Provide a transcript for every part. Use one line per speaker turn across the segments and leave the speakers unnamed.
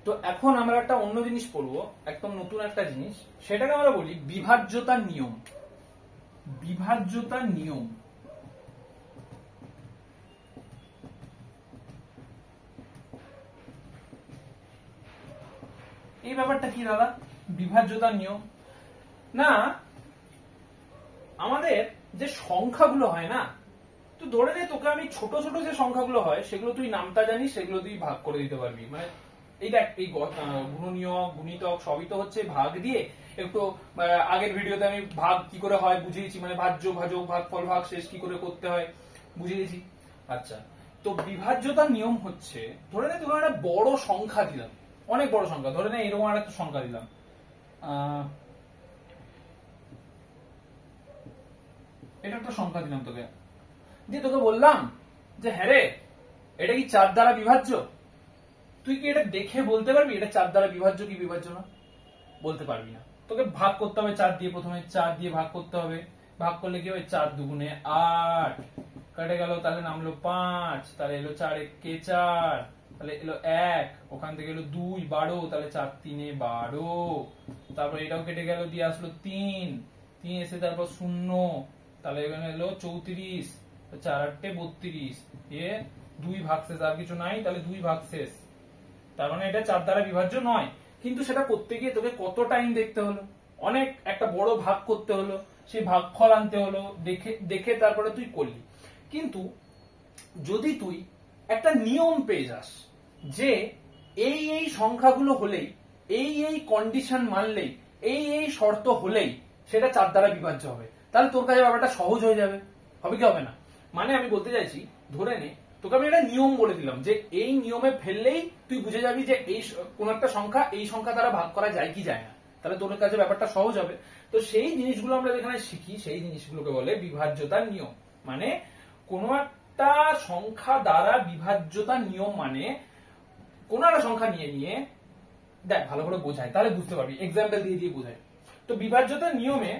তো এখন আমরা একটা অন্য জিনিস পড়বো, একদম নতুন একটা জিনিস, সেটাকে আমরা বলি বিভাজ্যতার নিয়ম। বিভাজ্যতার নিয়ম। এই ব্যাপারটা কি দাদা, বিভাজ্যতার নিয়ম? না, আমাদের যে সংখ্যাগুলো হয় না, তো ধরে নে তোকে আমি ছোট ছোট যে সংখ্যাগুলো হয় সেগুলো তুই নামটা জানিস, সেগুলো তুই ভাগ করে দিতে পারবি। মানে এই দেখ, এই গুণনীয় গুণিতক সবই তো হচ্ছে ভাগ দিয়ে। একটু আগের ভিডিওতে আমি ভাগ কি করে হয় বুঝিয়েছি, মানে ভাজ্য ভাজক ভাগফল ভাগ শেষ কি করে করতে হয় বুঝিয়েছি। আচ্ছা, তো বিভাজ্যতার নিয়ম হচ্ছে, ধরে নে তোকে একটা বড় সংখ্যা দিলাম, অনেক বড় সংখ্যা, ধরে নে এরকম একটা সংখ্যা দিলাম, এটা একটা সংখ্যা দিলাম তোকে, দিয়ে তোকে বললাম যে হ্যাঁ রে, এটা কি 4 দ্বারা বিভাজ্য? তুই কি এটা দেখে বলতে পারবি এটা 4 দ্বারা বিভাজ্য কি বিভাজ্য না? বলতে পারবি না। তোকে ভাগ করতে হবে 4 দিয়ে, প্রথমে 4 দিয়ে ভাগ করতে হবে। ভাগ করলে কি হবে, 4 দুগুণে 8, কেটে গেল, তাহলে নামলো 5, তাহলে এলো 4 একে 4, তাহলে এলো 1, ওখান থেকে এলো 2 12, তাহলে 4 3 12, তারপর এটাও কেটে গেল, দিয়ে আসলো 3 এসে তারপর 0, তাহলে এখানে এলো 34, 4 8 32, এ 2 ভাগশেষ, আর কিছু নাই, তাহলে 2 ভাগশেষ। তার মানে এটা 4 দ্বারা বিভাজ্য নয়। কিন্তু সেটা করতে গিয়ে তোকে কত টাইম দেখতে হলো, অনেক একটা বড় ভাগ করতে হলো, সেই ভাগফল আনতে হলো, দেখে দেখে তারপরে তুই করলি। কিন্তু যদি তুই একটা নিয়ম পেয়ে যাস যে এই এই সংখ্যাগুলো হলেই, এই এই কন্ডিশন মানলেই, এই এই শর্ত হলেই সেটা 4 দ্বারা বিভাজ্য হবে, তাহলে তোর কাছে ব্যাপারটা সহজ হয়ে যাবে। হবে কি হবে না? মানে আমি বলতে চাইছি, ধরে নে তোকে আমি একটা নিয়ম বলে দিলাম যে এই নিয়মে ফেললেই তুই বুঝে যাবি যে এই কোন একটা সংখ্যা এই সংখ্যা দ্বারা ভাগ করা যায় কি যায় না, তাহলে তোর কাছে ব্যাপারটা সহজ হবে। তো সেই জিনিসগুলো আমরা যেখানে শিখি, সেই জিনিসগুলোকে বলে বিভাজ্যতার নিয়ম। মানে কোন একটা সংখ্যা দ্বারা বিভাজ্যতার নিয়ম মানে কোন একটা সংখ্যা নিয়ে দেখ, ভালো করে বোঝায় তাহলে বুঝতে পারবি, এক্সাম্পল দিয়ে দিয়ে বোঝায়। তো বিভাজ্যতার নিয়মে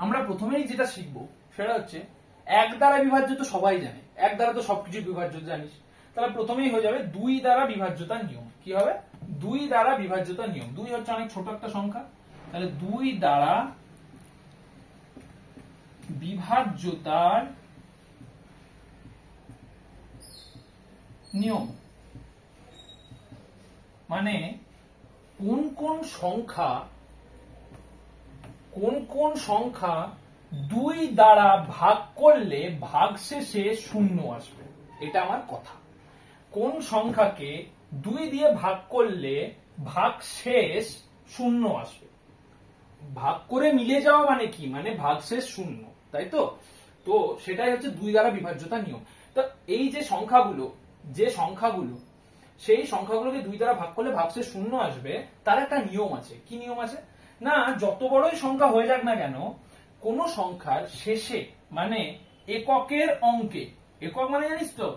আমরা প্রথমেই যেটা শিখবো সেটা হচ্ছে, 1 দ্বারা বিভাজ্য তো সবাই জানে, 1 দ্বারা তো সবকিছু বিভাজ্য জানিস, তাহলে প্রথমেই হয়ে যাবে 2 দ্বারা বিভাজ্যতার নিয়ম। কি হবে? 2 দ্বারা বিভাজ্যতার নিয়ম। 2 হচ্ছে অনেক ছোট একটা সংখ্যা, তাহলে 2 দ্বারা বিভাজ্যতার নিয়ম মানে কোন কোন সংখ্যা 2 দ্বারা ভাগ করলে ভাগশেষে 0 আসবে, এটা আমার কথা। কোন সংখ্যাকে 2 দিয়ে ভাগ করলে ভাগশেষ 0 আসবে। ভাগ করে মিলে যাওয়া মানে কি, মানে ভাগশেষ 0, তাই তো? তো সেটাই হচ্ছে 2 দ্বারা বিভাজ্যতার নিয়ম। তো এই যে সংখ্যাগুলো সেই সংখ্যাগুলোকে 2 দ্বারা ভাগ করলে ভাগশেষ 0 আসবে, তার একটা নিয়ম আছে। কি নিয়ম আছে? না, যত বড়ই সংখ্যা হয়ে যাক না কেন, কোন সংখ্যার শেষে মানে এককের অঙ্কে, একক মানে জানিস তো,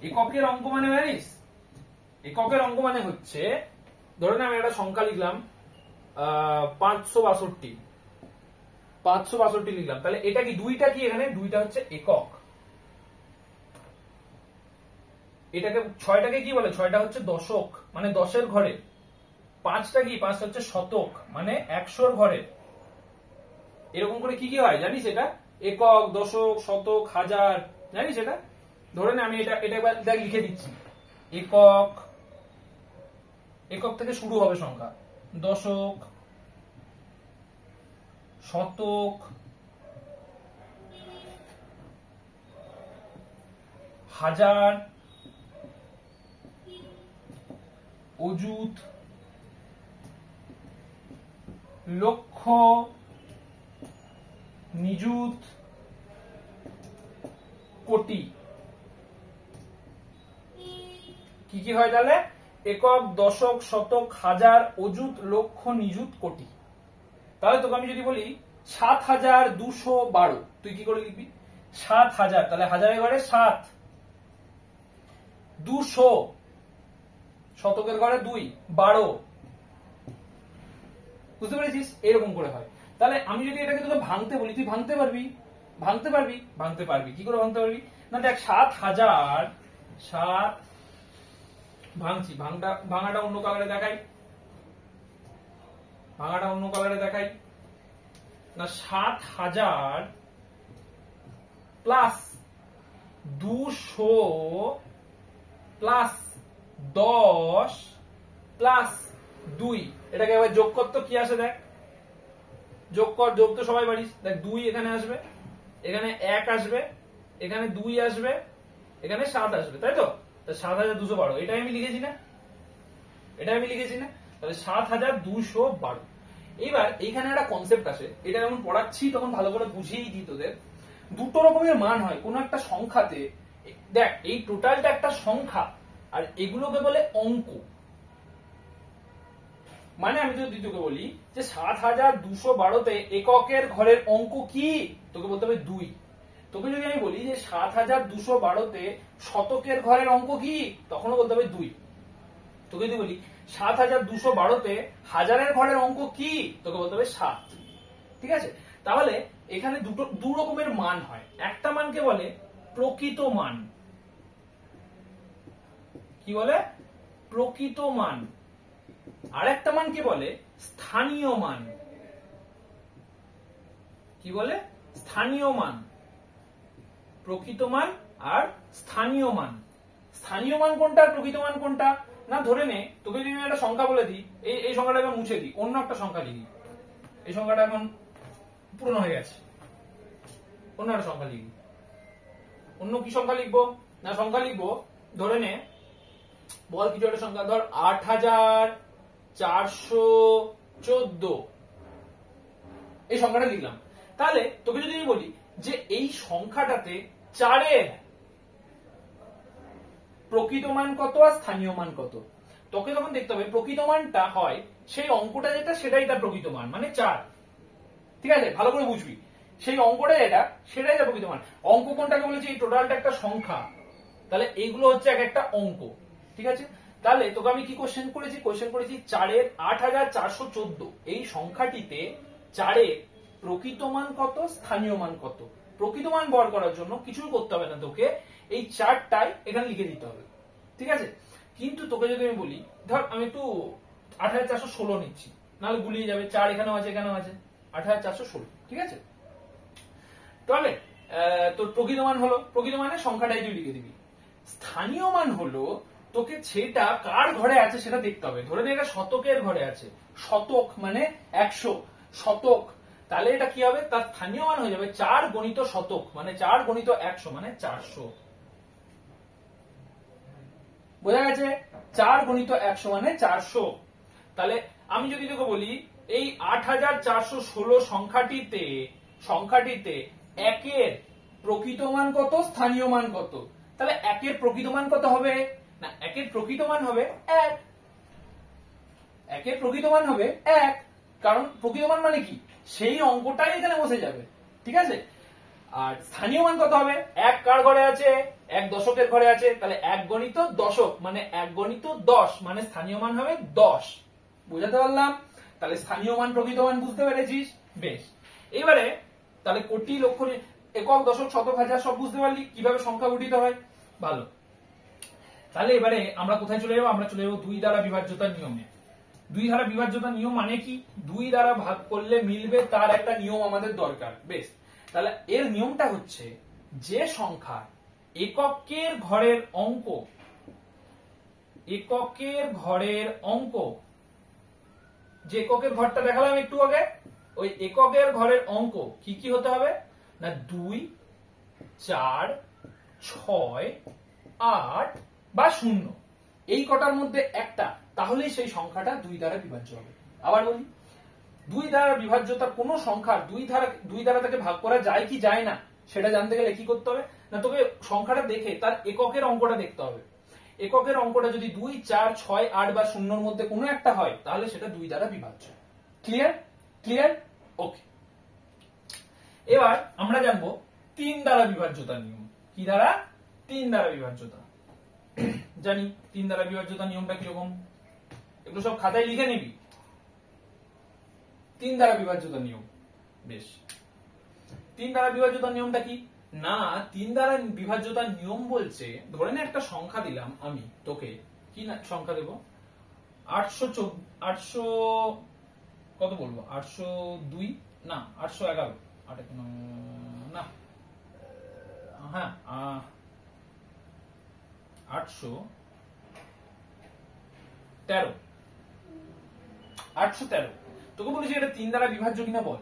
এককের অঙ্ক মানে জানিস? এককের অঙ্ক মানে হচ্ছে, ধরে না আমি একটা সংখ্যা লিখলাম 562 লিখলাম, তাহলে এটা কি 2টা কি, এখানে 2টা হচ্ছে একক। এটাকে 6টাকে কি বলে, 6টা হচ্ছে দশক, মানে 10-এর ঘরে। 5টা কি, 5টা হচ্ছে শতক, মানে 100-র ঘরে। এরকম করে কি কি হয় জানিস? এটা একক, দশক, শতক, হাজার, জানিস এটা? ধরে না আমি এটা একবার দেখ লিখে দিচ্ছি, একক থেকে শুরু হবে সংখ্যা, দশক, শতক, হাজার, অযুত, লক্ষ, নিযুত, কোটি। কি কি হয় তাহলে? একক, দশক, শতক, হাজার, অযুত, লক্ষ, নিযুত, কোটি। তাহলে তোকে আমি যদি বলি 7212, তুই কি করে লিখবি? 7000, তাহলে হাজারের ঘরে 7, 200 শতকের ঘরে 2, 12। বুঝতে পেরেছিস? এরকম করে হয়। তাহলে আমি যদি এটাকে তোকে ভাঙতে বলি, তুই ভাঙতে পারবি? কি করে ভাঙতে পারবি? না দেখ, 7000 ভাঙছি, ভাঙাটা অন্য কালারে দেখাই, ভাঙাটা অন্য কালারে দেখাই না। 7000 প্লাস 200 প্লাস 10 প্লাস 2, এটাকে এবার যোগ কর তো কি আসে দেখ, যোগ কর, যোগ তো সবাই পারিস। দেখ 2 এখানে আসবে, এখানে 1 আসবে, এখানে 2 আসবে, এখানে 7 আসবে, তাই তো? 7212 এটাই আমি লিখেছি না, এটা আমি লিখেছি না? তাহলে 7212। এবার এইখানে একটা কনসেপ্ট আসে, এটা যখন পড়াচ্ছি তখন ভালো করে বুঝিয়েই দিই তোদের। দুটো রকমের মান হয় কোন একটা সংখ্যাতে। দেখ এই টোটালটা একটা সংখ্যা, আর এগুলোকে বলে অঙ্ক। মানে আমি যদি তোকে বলি যে 7212 এককের ঘরের অঙ্ক কি, তোকে বলতে হবে 2। তোকে যদি আমি বলি যে 7212 শতকের ঘরের অঙ্ক কি, তখনও বলতে হবে 2। তোকে যদি বলি 7212 হাজারের ঘরের অঙ্ক কি, তোকে বলতে হবে 7। ঠিক আছে? তাহলে এখানে দু রকমের মান হয়। একটা মানকে বলে প্রকৃত মান। কি বলে? প্রকৃত মান। আর একটা মানকে বলে স্থানীয় মান। কি বলে? স্থানীয় মান। প্রকৃত মান আর স্থানীয় মান। স্থানীয় মান কোনটা আর প্রকৃত মান কোনটা? না ধরে নে তোকে যদি আমি একটা সংখ্যা বলে দিই, এই সংখ্যাটা এখন মুছে দিই, অন্য একটা সংখ্যা লিখি। এই সংখ্যাটা এখন পুরনো হয়ে গেছে, অন্য একটা সংখ্যা লিখি। অন্য কি সংখ্যা লিখবো? না সংখ্যা লিখবো, ধরে নে, বল কিছু একটা সংখ্যা, ধর 8414, এই সংখ্যাটা লিখলাম। তাহলে তোকে যদি আমি বলি যে এই সংখ্যাটাতে 4-এর প্রকৃত মান কত আর স্থানীয় মান কত, তোকে তখন দেখতে হবে প্রকৃত মানটা হয় সেই অঙ্কটা যেটা, সেটাই তার প্রকৃত মান, মানে 4। ঠিক আছে? ভালো করে বুঝবি, সেই অঙ্কটা যেটা সেটাই তার প্রকৃত মান। অঙ্ক কোনটাকে বলেছি? এই টোটালটা একটা সংখ্যা, তাহলে এইগুলো হচ্ছে এক একটা অঙ্ক। ঠিক আছে? তাহলে তোকে আমি কি কোশ্চেন করেছি? কোশ্চেন করেছি 4-এর 8414 এই সংখ্যাটিতে 4-এর প্রকৃত মান কত, স্থানীয় মান কত। প্রকৃত মান বার করার জন্য কিছুই করতে হবে না, তোকে এই 4টাই এখানে লিখে দিতে হবে। ঠিক আছে? কিন্তু তোকে যদি আমি বলি, ধর আমি একটু 8416 নিচ্ছি, নাহলে গুলিয়ে যাবে, 4 এখানেও আছে, এখানেও আছে, 8416। ঠিক আছে? তাহলে তোর প্রকৃত মান হলো, প্রকৃত মানের সংখ্যাটাই তুই লিখে দিবি। স্থানীয় মান হলো তোকে সেটা কার ঘরে আছে সেটা দেখতে হবে। ধরে নে এটা শতকের ঘরে আছে, শতক মানে 100, শতক। তাহলে এটা কি হবে? তার স্থানীয় মান হয়ে যাবে 4 গণিত শতক, মানে 4 গণিত 100 মানে 400। বোঝা গেছে? 4 গণিত 100 মানে 400। তাহলে আমি যদি তোকে বলি এই 8416 সংখ্যাটিতে একের প্রকৃত মান কত, স্থানীয় মান কত, তাহলে একের প্রকৃত মান কত হবে? না একের প্রকৃত মান হবে 1। একের প্রকৃত মান হবে 1, কারণ প্রকৃত মান মানে কি? সেই অঙ্কটাই এখানে বসে যাবে। ঠিক আছে? আর স্থানীয় মান কত হবে? 1 কার ঘরে আছে? 1 দশকের ঘরে আছে, তাহলে 1 গণিত দশক মানে 1 গণিত 10 মানে স্থানীয় মান হবে 10। বুঝাতে পারলাম? তাহলে স্থানীয় মান প্রকৃত মান বুঝতে পেরেছিস? বেশ। এবারে তাহলে কোটি, লক্ষ, একক, দশক, শতক, হাজার সব বুঝতে পারলি কিভাবে সংখ্যা গঠিত হয়। ভালো। তাহলে এবারে আমরা কোথায় চলে যাবো? আমরা চলে যাবো 2 দ্বারা বিভাজ্যতার নিয়মে। 2 দ্বারা বিভাজ্যতার নিয়ম মানে কি? 2 দ্বারা ভাগ করলে মিলবে তার একটা নিয়ম আমাদের দরকার। বেশ, তাহলে এর নিয়মটা হচ্ছে যে সংখ্যা এককের ঘরের অঙ্ক, এককের ঘরের অঙ্ক, যে এককের ঘরটা দেখালাম একটু আগে, ওই এককের ঘরের অঙ্ক কি কি হতে হবে? না 2, 4, 6, 8 বা 0, এই কটার মধ্যে একটা, তাহলেই সেই সংখ্যাটা 2 দ্বারা বিভাজ্য হবে। আবার বলি, 2 দ্বারা বিভাজ্যতা কোন সংখ্যার 2 দ্বারা তাকে ভাগ করা যায় কি যায় না সেটা জানতে গেলে কি করতে হবে? না তোকে সংখ্যাটা দেখে তার এককের অঙ্কটা দেখতে হবে। এককের অঙ্কটা যদি 2, 4, 6, 8 বা 0-র মধ্যে কোনো একটা হয়, তাহলে সেটা 2 দ্বারা বিভাজ্য। ক্লিয়ার? ক্লিয়ার? ওকে। এবার আমরা জানবো 3 দ্বারা বিভাজ্যতার নিয়ম। কি দ্বারা? 3 দ্বারা বিভাজ্যতা। জানি 3 দ্বারা বিভাজ্যতার নিয়মটা কিরকম, এগুলো সব খাতায় লিখে নিবি। 3 দ্বারা বিভাজ্যতার নিয়ম। বেশ, 3 দ্বারা বিভাজ্যতার নিয়মটা কি? না 3 দ্বারা বিভাজ্যতার নিয়ম বলছে, ধরে নে একটা সংখ্যা দিলাম আমি তোকে, কি না সংখ্যা দেবো? 800 কত বলবো? 802 না 811 না হ্যাঁ 813 তোকে বলেছি এটা 3 দ্বারা বিভাজ্য কিনা বল।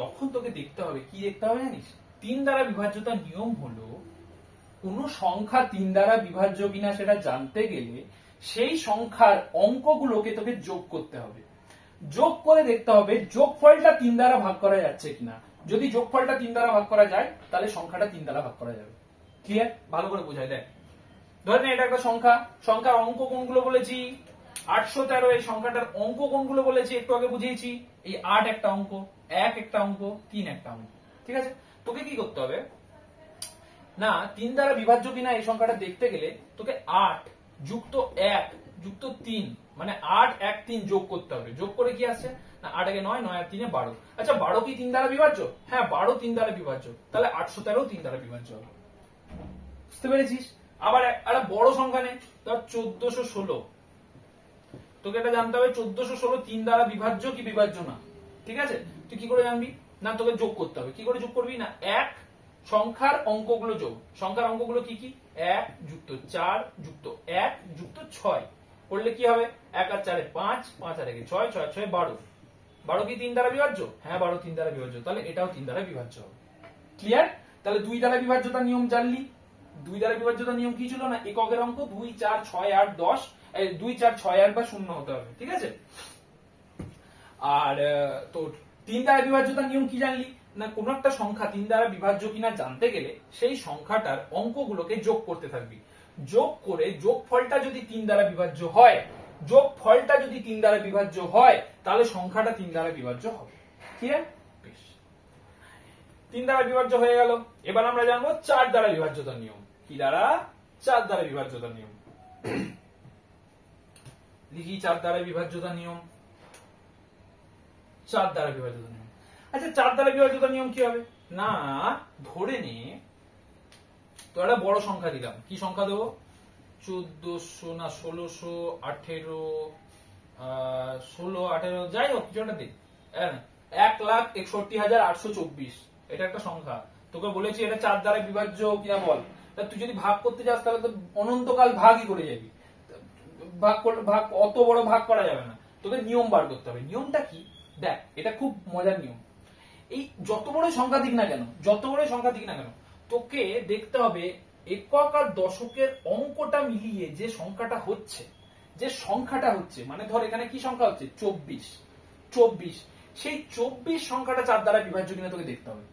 তখন তোকে দেখতে হবে, কি দেখতে হবে জানিস? 3 দ্বারা বিভাজ্যতার নিয়ম হলো কোন সংখ্যা 3 দ্বারা বিভাজ্য কিনা সেটা জানতে গেলে সেই সংখ্যার অঙ্কগুলোকে তোকে যোগ করতে হবে। যোগ করে দেখতে হবে যোগফলটা 3 দ্বারা ভাগ করা যাচ্ছে কিনা। যদি যোগফলটা 3 দ্বারা ভাগ করা যায় তাহলে সংখ্যাটা 3 দ্বারা ভাগ করা যাবে। ক্লিয়ার? ভালো করে বোঝাই দেখ। ধরে নে এটা একটা সংখ্যা, সংখ্যার অঙ্ক কোনগুলো বলেছি? 813। এই সংখ্যাটার অঙ্ক কোনগুলো বলেছি একটু আগে বুঝিয়েছি। এই 8 একটা অঙ্ক, 1 একটা অঙ্ক, 3 একটা অঙ্ক। ঠিক আছে? তোকে কি করতে হবে না 3 দ্বারা বিভাজ্য কিনা এই সংখ্যাটা দেখতে গেলে তোকে 8 যুক্ত 1 যুক্ত 3 মানে 8 1 3 যোগ করতে হবে। যোগ করে কি আসছে না 8 একে 9, 9 আর 3 12। আচ্ছা 12 কি 3 দ্বারা বিভাজ্য? হ্যাঁ 12 3 দ্বারা বিভাজ্য, তাহলে 813 3 দ্বারা বিভাজ্য হবে। বুঝতে পেরেছিস? আবার একটা বড় সংখ্যা নে, ধর 1416। তোকে এটা জানতে হবে 1416 3 দ্বারা বিভাজ্য কি বিভাজ্য না। ঠিক আছে? তুই কি করে জানবি? না তোকে যোগ করতে হবে। কি করে যোগ করবি? না 1 সংখ্যার অঙ্কগুলো যোগ। সংখ্যার অঙ্কগুলো কি কি? 1 যুক্ত 4 যুক্ত 1 যুক্ত 6 করলে কি হবে? 1 আর 4 5, 5 আর 1 6, 6 6 12। 12 কি 3 দ্বারা বিভাজ্য? হ্যাঁ 12 3 দ্বারা বিভাজ্য, তাহলে এটাও 3 দ্বারা বিভাজ্য হবে। ক্লিয়ার? তাহলে 2 দ্বারা বিভাজ্যতার নিয়ম জানলি। 2 দ্বারা বিভাজ্যতার নিয়ম কি ছিল না এককের অঙ্ক 2 4 6 8 10, 2 4 6 8 বা 0 হতে হবে। ঠিক আছে? আর তো 3 দ্বারা বিভাজ্যতার নিয়ম কি জানলি না কোন একটা সংখ্যা 3 দ্বারা বিভাজ্য কিনা জানতে গেলে সেই সংখ্যাটার অঙ্কগুলোকে যোগ করতে থাকবি। যোগ করে যোগফলটা যদি 3 দ্বারা বিভাজ্য হয়, যোগফলটা যদি 3 দ্বারা বিভাজ্য হয় তাহলে সংখ্যাটা 3 দ্বারা বিভাজ্য হবে। ক্লিয়ার? বেশ, 3 দ্বারা বিভাজ্য হয়ে গেল। এবার আমরা জানবো 4 দ্বারা বিভাজ্যতার নিয়ম। কি দ্বারা? 4 দ্বারা বিভাজ্যতার নিয়ম। লিখি 4 দ্বারা বিভাজ্যতার নিয়ম। 4 দ্বারা বিভাজ্যতার নিয়ম। আচ্ছা 4 দ্বারা বিভাজ্যতার নিয়ম কি হবে? না ধরে নে তো একটা বড় সংখ্যা দিলাম। কি সংখ্যা দেবো? 1400 না 1600 18 16 18 যাই হোক কিছু একটা দিই। 1,61,824 এটা একটা সংখ্যা। তোকে বলেছি এটা 4 দ্বারা বিভাজ্য কিনা বল। তুই যদি ভাগ করতে যাস তাহলে তো অনন্তকাল ভাগই করে যাবি। ভাগ অত বড় ভাগ করা যাবে না। তোকে নিয়ম বার করতে হবে। নিয়মটা কি? দেখ এটা খুব মজার নিয়ম। এই যত বড় সংখ্যা দিক না কেন, যত বড় সংখ্যা দিক না কেন, তোকে দেখতে হবে একক আর দশকের অঙ্কটা মিলিয়ে যে সংখ্যাটা হচ্ছে, মানে ধর এখানে কি সংখ্যা হচ্ছে? 24। সেই 24 সংখ্যাটা 4 দ্বারা বিভাজ্য কিনা তোকে দেখতে হবে।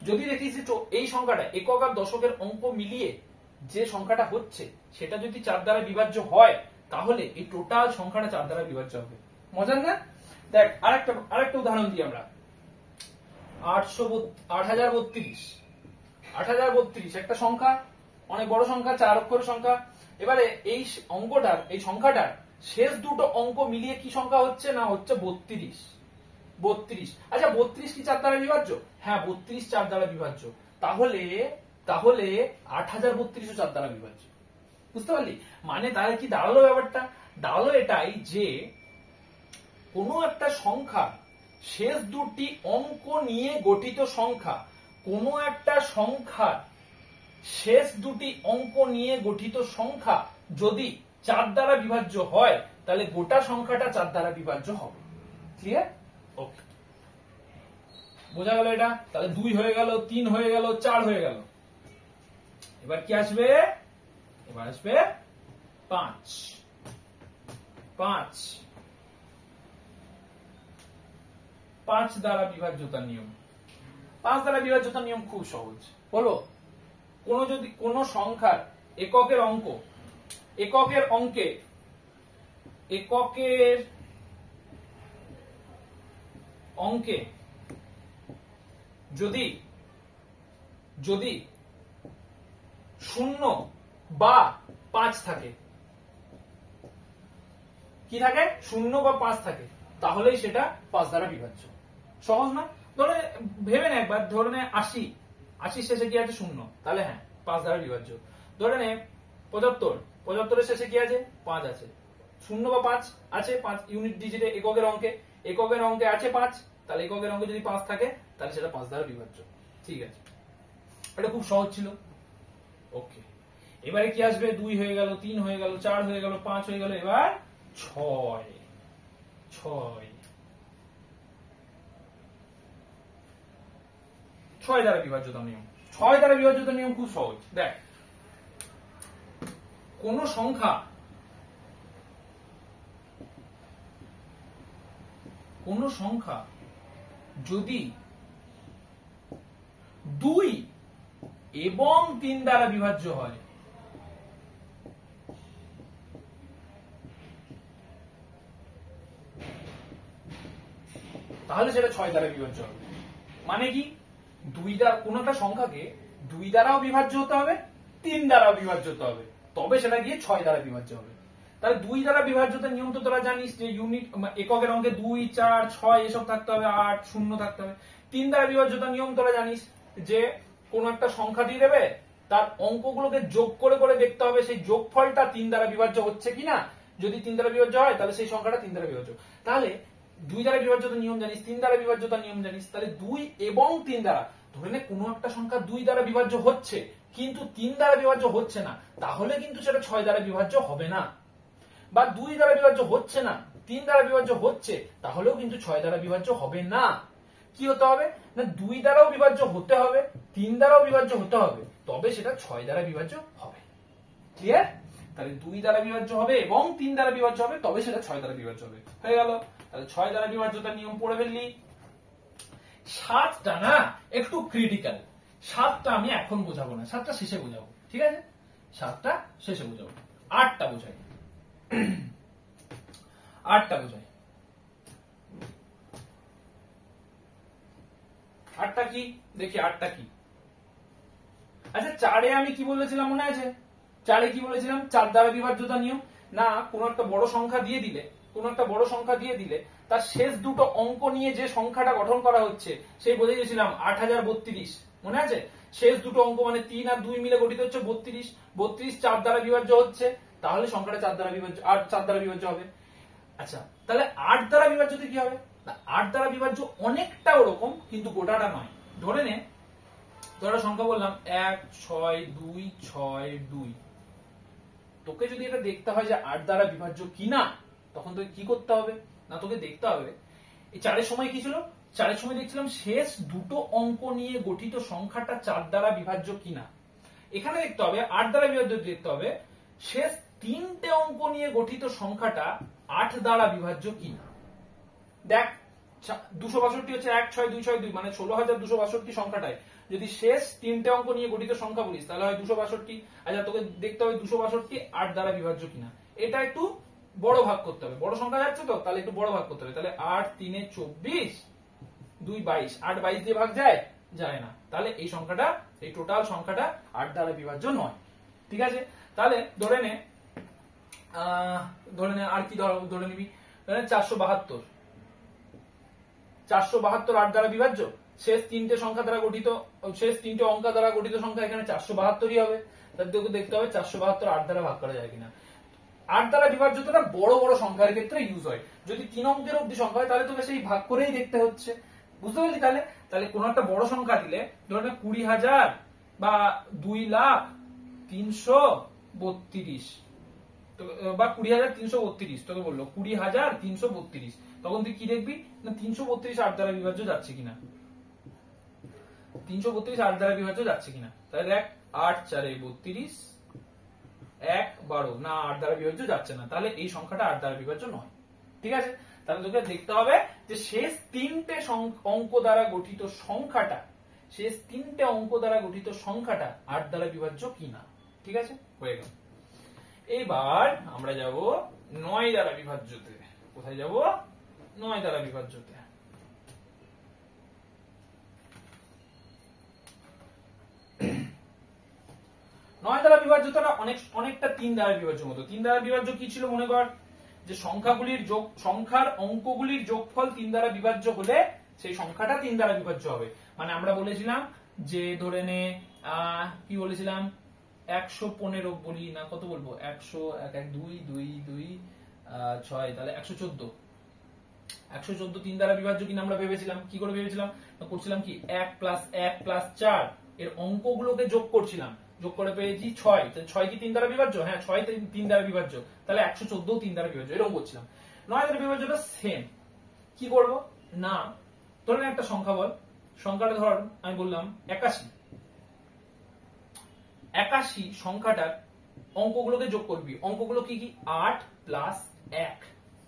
যদি দেখিস যে এই সংখ্যাটা একক আর দশকের অঙ্ক মিলিয়ে যে সংখ্যাটা হচ্ছে সেটা যদি 4 দ্বারা বিভাজ্য হয় তাহলে এই টোটাল সংখ্যাটা 4 দ্বারা বিভাজ্য হবে। মজার না? দেখ আরেকটা উদাহরণ দিই আমরা। 8032 একটা সংখ্যা, অনেক বড় সংখ্যা, 4 অক্ষরের সংখ্যা। এবারে এই সংখ্যাটার শেষ দুটো অঙ্ক মিলিয়ে কি সংখ্যা হচ্ছে? না হচ্ছে 32। আচ্ছা 32 কি 4 দ্বারা বিভাজ্য? হ্যাঁ 32 4 দ্বারা বিভাজ্য। তাহলে 8032 4 দ্বারা বিভাজ্য। বুঝতে পারলি? মানে তাহলে কি দাঁড়ালো ব্যাপারটা? দাঁড়ালো এটাই যে কোনো একটা সংখ্যা শেষ দুটি অঙ্ক নিয়ে গঠিত সংখ্যা, কোনো একটা সংখ্যার শেষ দুটি অঙ্ক নিয়ে গঠিত সংখ্যা যদি 4 দ্বারা বিভাজ্য হয় তাহলে গোটা সংখ্যাটা 4 দ্বারা বিভাজ্য হবে। ক্লিয়ার? ওকে, বোঝা গেল এটা? তাহলে 2 হয়ে গেল, 3 হয়ে গেল, 4 হয়ে গেল। এবার কি আসবে? এবার আসবে 5। 5 দ্বারা বিভাজ্যতার নিয়ম। 5 দ্বারা বিভাজ্যতার নিয়ম খুব সহজ। বলো কোন সংখ্যার এককের অঙ্কে যদি 0 বা 5 থাকে, কি থাকে? 0 বা 5 থাকে, তাহলেই সেটা 5 দ্বারা বিভাজ্য। সহজ না? ধরে ভেবে নে একবার, ধরে নে 80 শেষে কি আছে? 0, তাহলে হ্যাঁ 5 দ্বারা বিভাজ্য। ধরে নে 75 75 শেষে কি আছে 5 আছে, 0 বা 5 আছে, 5 ইউনিট ডিজিটে এককের অঙ্কে আছে 5, তাহলে এককের অঙ্কে যদি 5 থাকে তাহলে সেটা 5 দ্বারা বিভাজ্য। ঠিক আছে, এটা খুব সহজ ছিল। ওকে, এবারে কি আসবে, 2 হয়ে গেল, 3 হয়ে গেল, 4 হয়ে গেল, 5 হয়ে গেল, এবার 6 দ্বারা বিভাজ্যতা নিয়ম। 6 দ্বারা বিভাজ্যতা নিয়ম খুব সহজ। দেখ, কোন সংখ্যা যদি 2 এবং 3 দ্বারা বিভাজ্য হয়, তাহলে সেটা 6 দ্বারা বিভাজ্য হবে। মানে কি, কোন একটা সংখ্যাকে 2 দ্বারাও বিভাজ্য হতে হবে, 3 দ্বারাও বিভাজ্য হতে হবে, তবে সেটা গিয়ে 6 দ্বারা বিভাজ্য হবে। তাহলে 2 দ্বারা বিভাজ্যতার নিয়ম তো তোরা জানিস, যে ইউনিট এককের অঙ্কে 2, 4, 6 এসব থাকতে হবে, 8, 0 থাকতে হবে। 3 দ্বারা বিভাজ্যতার নিয়ম তোরা জানিস, যে কোন একটা সংখ্যা দিয়ে দেবে, তার অঙ্কগুলোকে যোগ করে করে দেখতে হবে সেই যোগফলটা 3 দ্বারা বিভাজ্য হচ্ছে কিনা। যদি 3 দ্বারা বিভাজ্য হয় তাহলে সেই সংখ্যাটা 3 দ্বারা বিভাজ্য। তাহলে 2 দ্বারা বিভাজ্যতার নিয়ম জানিস, 3 দ্বারা বিভাজ্যতার নিয়ম জানিস, তাহলে 2 এবং 3 দ্বারা, ধরে নে কোনো একটা সংখ্যা 2 দ্বারা বিভাজ্য হচ্ছে কিন্তু 3 দ্বারা বিভাজ্য হচ্ছে না, তাহলে কিন্তু সেটা 6 দ্বারা বিভাজ্য হবে না। বা 2 দ্বারা বিভাজ্য হচ্ছে না, 3 দ্বারা বিভাজ্য হচ্ছে, তাহলেও কিন্তু 6 দ্বারা বিভাজ্য হবে না। কি হতে হবে না, 2 দ্বারাও বিভাজ্য হতে হবে, 3 দ্বারাও বিভাজ্য হতে হবে, তবে সেটা 6 দ্বারা বিভাজ্য হবে। ক্লিয়ার? তাহলে 2 দ্বারা বিভাজ্য হবে এবং 3 দ্বারা বিভাজ্য হবে, তবে সেটা 6 দ্বারা বিভাজ্য হবে। হয়ে গেল। তাহলে 6 দ্বারা বিভাজ্যতার নিয়ম পড়ে ফেললি। 7টা না একটু ক্রিটিক্যাল, 7টা আমি এখন বোঝাবো না, 7টা শেষে বোঝাবো। ঠিক আছে, 7টা শেষে বোঝাবো। 8টা বোঝাই, 8টা বোঝাই। 8টা কি দেখি, 8টা কি? আচ্ছা, 4-এ আমি কি বলেছিলাম মনে আছে? 4-এ কি বলেছিলাম? 4 দ্বারা বিভাজ্যতা নিয়ম। না, কোন একটা বড় সংখ্যা দিয়ে দিলে তার শেষ দুটো অঙ্ক নিয়ে যে সংখ্যাটা গঠন করা হচ্ছে সেই বলে দিয়েছিলাম 8032, মনে আছে? শেষ দুটো অঙ্ক মানে 3 আর 2 মিলে গঠিত হচ্ছে 32, 32 4 দ্বারা বিভাজ্য হচ্ছে, তাহলে সংখ্যাটা 4 দ্বারা বিভাজ্য, 4 দ্বারা বিভাজ্য হবে। আচ্ছা, তাহলে 8 দ্বারা বিভাজ্যতে কি হবে? 8 দ্বারা বিভাজ্য অনেকটা ওরকম, কিন্তু গোটাটা নয়। ধরে নে তোরা সংখ্যা বললাম 1 6 2 6 2, তোকে যদি এটা দেখতে হয় যে 8 দ্বারা বিভাজ্য কিনা, তখন তোকে কি করতে হবে না, তোকে দেখতে হবে এই 4-এর সময় কি ছিল, 4-এর সময় দেখছিলাম শেষ দুটো অঙ্ক নিয়ে গঠিত সংখ্যাটা 4 দ্বারা বিভাজ্য কিনা। এখানে দেখতে হবে 8 দ্বারা বিভাজ্য, দেখতে হবে শেষ 3টে অঙ্ক নিয়ে গঠিত সংখ্যাটা 8 দ্বারা বিভাজ্য কিনা। দেখ, 262 হচ্ছে 1 6 2 6 2, মানে 16262 সংখ্যাটায় যদি শেষ 3টে অঙ্ক নিয়ে গঠিত সংখ্যা বলিস তাহলে হয় 262। আচ্ছা, তোকে দেখতে হবে 262 8 দ্বারা বিভাজ্য কিনা। এটা একটু বড় ভাগ করতে হবে, বড় সংখ্যা যাচ্ছে তো, তাহলে একটু বড় ভাগ করতে হবে। তাহলে 8 3 24, 2 22, 8 22 দিয়ে ভাগ যায় না, তাহলে এই সংখ্যাটা, এই টোটাল সংখ্যাটা 8 দ্বারা বিভাজ্য নয়। ঠিক আছে, তাহলে ধরে নে আর কি ধরে নিবি, 472, 472 8 দ্বারা বিভাজ্য। শেষ 3টে সংখ্যা দ্বারা গঠিত, শেষ 3টে অঙ্ক দ্বারা গঠিত সংখ্যা এখানে 472ই হবে। তাহলে তোকে দেখতে হবে 472 8 দ্বারা ভাগ করা যায় কিনা। 8 দ্বারা বিভাজ্যতাটা বড় বড় সংখ্যার ক্ষেত্রে ইউজ হয়। যদি 3 অঙ্কের অবধি সংখ্যা হয় তাহলে তোকে সেই ভাগ করেই দেখতে হচ্ছে। বুঝতে পারলি? তাহলে কোন একটা বড় সংখ্যা দিলে, ধরে নে 20,000 বা 2,03,32 বা 20,332, তোকে বললো 20,332, তখন তুই কি দেখবি না 332 8 দ্বারা বিভাজ্য যাচ্ছে কিনা, 332 8 দ্বারা বিভাজ্য যাচ্ছে কিনা। তাহলে দেখ 8 4 32, 1 12, না 8 দ্বারা বিভাজ্য যাচ্ছে না, তাহলে এই সংখ্যাটা 8 দ্বারা বিভাজ্য নয়। ঠিক আছে, তাহলে তোকে দেখতে হবে যে শেষ 3টে অঙ্ক দ্বারা গঠিত সংখ্যাটা, শেষ 3টে অঙ্ক দ্বারা গঠিত সংখ্যাটা 8 দ্বারা বিভাজ্য কিনা। ঠিক আছে, হয়ে গেল। এবার আমরা যাব 9 দ্বারা বিভাজ্যতে। কোথায় যাব? 9 দ্বারা বিভাজ্যতে। 9 দ্বারা বিভাজ্যতাটা অনেকটা 3 দ্বারা বিভাজ্য মতো। 3 দ্বারা বিভাজ্য কি ছিল মনে কর, যে সংখ্যার অঙ্কগুলির যোগফল 3 দ্বারা বিভাজ্য হলে সেই সংখ্যাটা 3 দ্বারা বিভাজ্য হবে। মানে আমরা বলেছিলাম যে ধরে নে কি বলেছিলাম, 115 বলি না, কত বলবো, 100, 1 1 2 2 2 6, তাহলে 114। 114 3 দ্বারা বিভাজ্য কিনা আমরা ভেবেছিলাম। কি করে ভেবেছিলাম? করছিলাম কি 1 প্লাস 1 প্লাস 4 এর অঙ্কগুলোকে যোগ করছিলাম, যোগ করে পেয়েছি 6। 6 কি 3 দ্বারা বিভাজ্য? হ্যাঁ, 6 3 দ্বারা বিভাজ্য, তাহলে 114 3 দ্বারা বিভাজ্য, এরকম করছিলাম। 9 দ্বারা বিভাজ্যটা সেম। কি করব না, ধরেন একটা সংখ্যা বল, সংখ্যাটা ধর আমি বললাম 81। 81 সংখ্যাটার অঙ্কগুলোকে যোগ করবি। অঙ্কগুলো কি কি? 8 প্লাস 1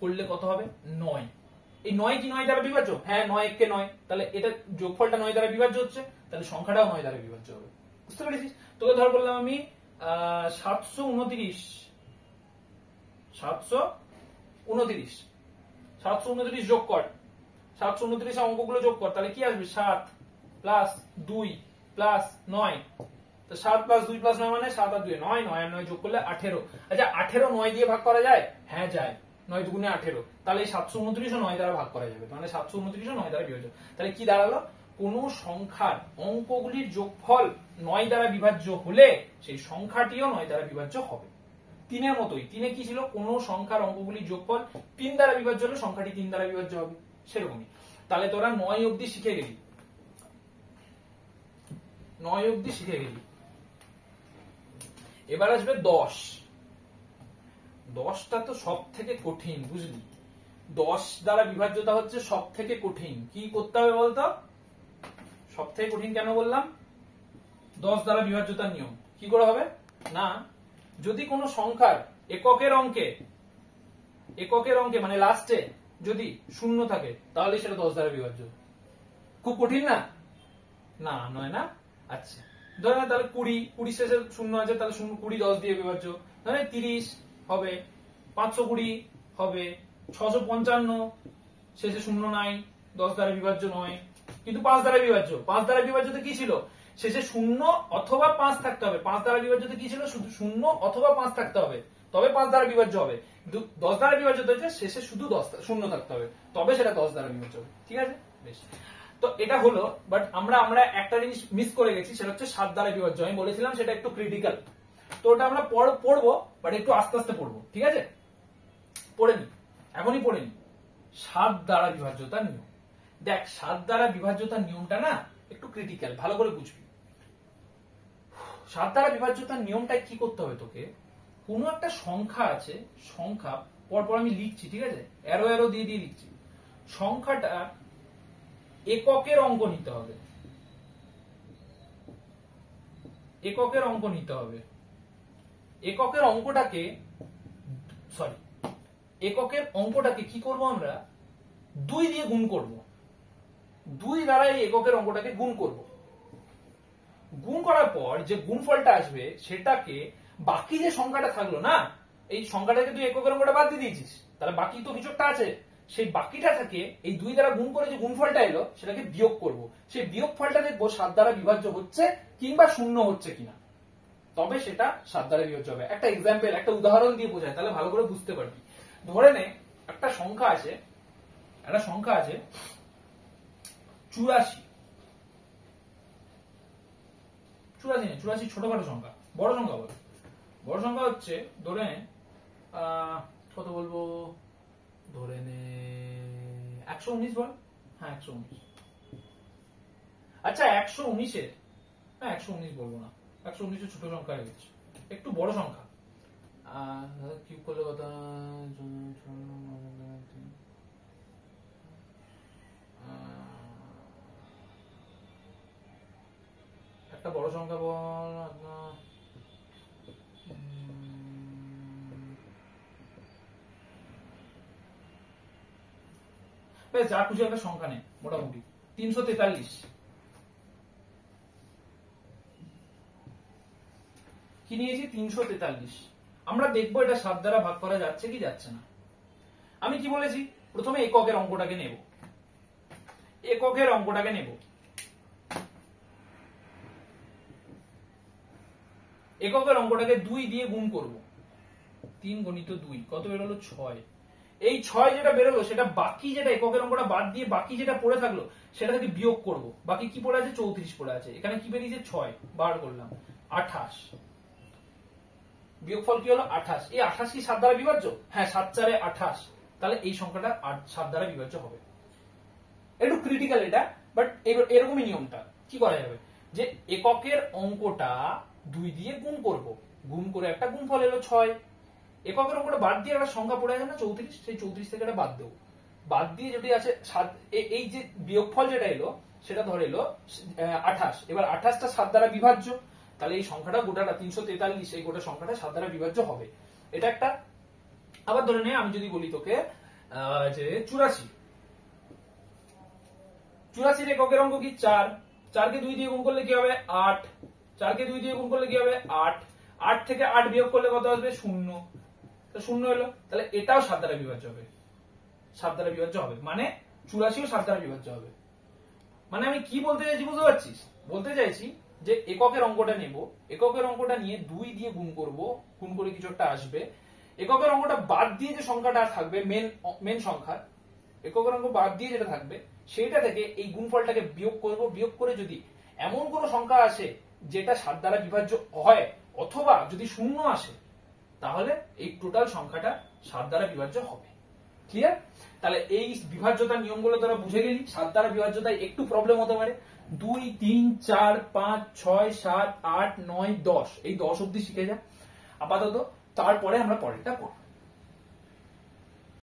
করলে কত হবে? 9। এই 9 কি 9 দ্বারা বিভাজ্য? হ্যাঁ, 9 1 কে 9, তাহলে এটা যোগফলটা 9 দ্বারা বিভাজ্য হচ্ছে, তাহলে সংখ্যাটাও 9 দ্বারা বিভাজ্য হবে। বুঝতে পেরেছিস? তোকে ধর বললাম আমি 729 729 যোগ কর, 729 অঙ্কগুলো যোগ কর, তাহলে কি আসবে? 7 প্লাস 2 প্লাস 9, তো 7 প্লাস 2 প্লাস 9 মানে 7 আর 2 9, 9 আর 9 যোগ করলে 18। আচ্ছা, 18 9 দিয়ে ভাগ করা যায়? হ্যাঁ যায়, 9 দুগুণে 18, তাহলে এই 729 ও 9 দ্বারা ভাগ করা যাবে, মানে 729 ও 9 দ্বারা বিভাজ্য। তাহলে কি দাঁড়ালো? কোন সংখ্যার অঙ্কগুলির যোগফল 9 দ্বারা বিভাজ্য হলে সেই সংখ্যাটিও 9 দ্বারা বিভাজ্য হবে। 3 মতোই, 3 কি ছিল? কোন সংখ্যার অঙ্কগুলির যোগফল 3 দ্বারা বিভাজ্য হলে সংখ্যাটি 3 দ্বারা বিভাজ্য হবে, সেরকমই। তাহলে তোরা 9 অবধি শিখে গেলি, 9 অবধি শিখে গেলি। এবার আসবে 10। 10টা তো সব থেকে কঠিন, বুঝলি? 10 দ্বারা বিভাজ্যতা হচ্ছে সব থেকে কঠিন। কি করতে হবে বলতো? সব থেকে কঠিন কেন বললাম? 10 দ্বারা বিভাজ্যতার নিয়ম কি করে হবে না, যদি কোনো সংখ্যার এককের অঙ্কে মানে লাস্টে যদি শূন্য থাকে তাহলে সেটা 10 দ্বারা বিভাজ্য। খুব কঠিন না? না, নয় না? আচ্ছা, ধরে না তাহলে 20 শেষে শূন্য আছে, তাহলে 20 10 দিয়ে বিভাজ্য। ধরে 30 হবে, 520 হবে, 655 শেষে শূন্য নাই, 10 দ্বারা বিভাজ্য নয়, কিন্তু 5 দ্বারা বিভাজ্য। 5 দ্বারা বিভাজ্যতে কি ছিল? শেষে 0 অথবা 5 থাকতে হবে। 5 দ্বারা বিভাজ্যতে কি ছিল? শুধু 0 অথবা 5 থাকতে হবে, তবে 5 দ্বারা বিভাজ্য হবে। কিন্তু 10 দ্বারা বিভাজ্য হচ্ছে শেষে শুধু 0 থাকতে হবে, তবে সেটা 10 দ্বারা বিভাজ্য হবে। ঠিক আছে, বেশ। তো এটা হলো, বাট আমরা একটা জিনিস মিস করে গেছি, সেটা হচ্ছে 7 দ্বারা বিভাজ্য। আমি বলেছিলাম সেটা একটু ক্রিটিক্যাল, তো ওটা আমরা পড়বো, বাট একটু আস্তে আস্তে পড়বো। ঠিক আছে, পড়ে নি, এখনই পড়ে নি। 7 দ্বারা বিভাজ্যতার নিয়ম। দেখ, 7 দ্বারা বিভাজ্যতার নিয়মটা না একটু ক্রিটিক্যাল, ভালো করে বুঝবি। 7 দ্বারা বিভাজ্যতার নিয়মটা কি করতে হবে তোকে? কোন একটা সংখ্যা আছে, সংখ্যা পরপর আমি লিখছি, ঠিক আছে, অ্যারো অ্যারো দিয়ে দিয়ে লিখছি। সংখ্যাটা এককের অঙ্ক নিতে হবে, এককের অঙ্ক নিতে হবে। এককের অঙ্কটাকে কি করব আমরা? 2 দিয়ে গুণ করব। 2 দ্বারা এই এককের অঙ্কটাকে গুণ করব। গুণ করার পর যে গুণফলটা আসবে সেটাকে বাকি যে সংখ্যাটা থাকলো না, এই সংখ্যাটাকে তুই এককের অঙ্কটা বাদ দিয়ে দিয়েছিস, তাহলে বাকি তো কিছু একটা আছে, সেই বাকিটা থেকে এই 2 দ্বারা গুণ করে যে গুণফলটা এলো সেটাকে বিয়োগ করব। সেই বিয়োগফলটা দেখবো 7 দ্বারা বিভাজ্য হচ্ছে কিংবা শূন্য হচ্ছে কিনা, তবে সেটা 7 দ্বারা বিভাজ্য হবে। একটা এক্সাম্পল, একটা উদাহরণ দিয়ে বোঝায়, তাহলে ভালো করে বুঝতে পারবি। ধরে নে একটা সংখ্যা আছে 84। 84 ছোটখাটো সংখ্যা, বড় সংখ্যা বল। বড় সংখ্যা হচ্ছে ধরে নে কত বলবো, ধরে নে 119 বল। হ্যাঁ 119। আচ্ছা 119 হ্যাঁ 119 বলবো না, 119 ছোট সংখ্যা হয়ে গেছে, একটু বড় সংখ্যা। কিউব করলে কথা, একটা বড় সংখ্যা বল। যা খুশি একটা সংখ্যা নেই, মোটামুটি 343। কি নিয়েছি? 343। আমরা দেখবো এটা 7 দ্বারা ভাগ করা যাচ্ছে কি যাচ্ছে না। আমি কি বলেছি? প্রথমে এককের অঙ্কটাকে নেব, এককের অঙ্কটাকে নেব। এককের অঙ্কটাকে 2 দিয়ে গুণ করব। 3 গুণিত 2 কত বেরোলো? 6। এই 6 যেটা বেরোলো সেটা বাকি যেটা এককের অঙ্কটা বাদ দিয়ে বাকি যেটা পড়ে থাকলো সেটা থেকে বিয়োগ করব। বাকি কি পড়ে আছে? 34 পড়ে আছে। এখানে কি বেরিয়েছে? 6 বার করলাম 28। বিয়োগফল কি হলো 28, এই 28 কি 7 দ্বারা বিভাজ্য? হ্যাঁ, 7 4 28, তাহলে এই সংখ্যাটা 7 দ্বারা বিভাজ্য হবে। একটু ক্রিটিক্যাল এটা, বাট এরকমই নিয়মটা। কি করা যাবে, যে এককের অঙ্কটা 2 দিয়ে গুণ করব, গুণ করে একটা গুণফল এলো 6, এককের অঙ্কটা বাদ দিয়ে একটা সংখ্যা পড়ে আছে না 34, সেই 34 থেকে এটা বাদ দেবো, বাদ দিয়ে যদি আছে 7, এই যে বিয়োগফল যেটা এলো সেটা ধরে এলো 28, এবার 28টা 7 দ্বারা বিভাজ্য, তাহলে এই সংখ্যাটা গোটাটা 343, এই গোটা সংখ্যাটা 7 দ্বারা বিভাজ্য হবে, এটা একটা। আবার ধরে নে আমি যদি বলি তোকে যে 84, 84 এককের অঙ্ক কি 4, 4 কে 2 দিয়ে গুণ করলে কি হবে 8, 4 কে 2 দিয়ে গুণ করলে কি হবে 8, 8 থেকে 8 বিয়োগ করলে কত আসবে 0, তো 0 এলো, তাহলে এটাও 7 দ্বারা বিভাজ্য হবে, 7 দ্বারা বিভাজ্য হবে, মানে 84ও 7 দ্বারা বিভাজ্য হবে। মানে আমি কি বলতে চাইছি বুঝতে পারছিস? বলতে চাইছি যে এককের অঙ্কটা নেব, এককের অঙ্কটা নিয়ে 2 দিয়ে গুণ করব, গুণ করে কিছু একটা আসবে, এককের অঙ্কটা বাদ দিয়ে যে সংখ্যাটা থাকবে মেন সংখ্যা, এককের অঙ্ক বাদ দিয়ে যেটা থাকবে সেইটা থেকে এই গুণফলটাকে বিয়োগ করব, বিয়োগ করে যদি এমন কোন সংখ্যা আসে যেটা 7 দ্বারা বিভাজ্য হয়, অথবা যদি 0 আসে, তাহলে এই টোটাল সংখ্যাটা 7 দ্বারা বিভাজ্য হবে। ক্লিয়ার? তাহলে এই বিভাজ্যতার নিয়মগুলো তোরা বুঝে গেলি। 7 দ্বারা বিভাজ্যতায় একটু প্রবলেম হতে পারে, 2 3 4 5 6 7 8 9 10, এই 10 অব্দি শিখে যা আপাতত, তারপরে আমরা পরেরটা করব।